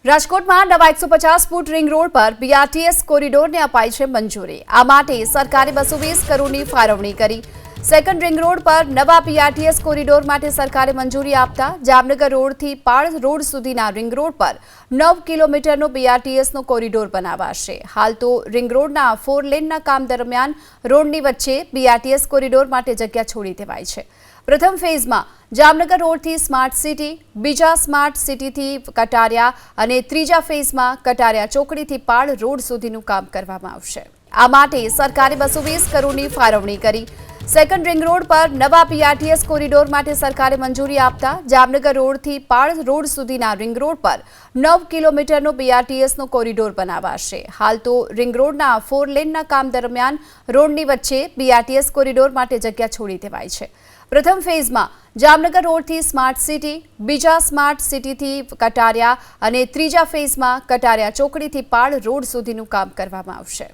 રાજકોટમાં નવા 150 foot ring road પર બીઆરટીએસ કોરિડોરને અપાઈ છે મંજૂરી। આ માટે સરકારે 220 કરોડની ફાળવણી કરી। સેકન્ડ રિંગ રોડ પર નવા બીઆરટીએસ કોરિડોર માટે સરકારે મંજૂરી આપતા જામનગર રોડથી પાળ રોડ સુધીના રિંગ રોડ પર 9 કિલોમીટરનો બીઆરટીએસનો કોરિડોર બનાવાશે। હાલ તો રિંગ રોડના 4 લેનના કામ દરમિયાન રોડની વચ્ચે બીઆરટીએસ કોરિડોર માટે જગ્યા છોડી દેવાઈ છે। પ્રથમ ફેઝમાં જામનગર રોડથી સ્માર્ટ સિટી, બીજા સ્માર્ટ સિટીથી કટારિયા અને ત્રીજા ફેઝમાં કટારિયા ચોકડીથી પાળ રોડ સુધીનું કામ કરવામાં આવશે। આ માટે સરકારે 220 કરોડની ફાળવણી કરી। સેકન્ડ રિંગ રોડ પર નવા બીઆરટીએસ કોરિડોર માટે સરકારે મંજૂરી આપતા જામનગર રોડથી પાળ રોડ સુધીના રિંગ રોડ પર 9 કિલોમીટરનો બીઆરટીએસનો કોરિડોર બનાવાશે। હાલ તો રિંગ રોડના 4 લેનના કામ દરમિયાન રોડની વચ્ચે બીઆરટીએસ કોરિડોર માટે જગ્યા છોડી દેવાઈ છે। પ્રથમ ફેઝમાં જામનગર રોડથી સ્માર્ટ સિટી, બીજા સ્માર્ટ સિટીથી કટારિયા અને ત્રીજા ફેઝમાં કટારિયા ચોકડીથી પાળ રોડ સુધીનું કામ કરવામાં આવશે।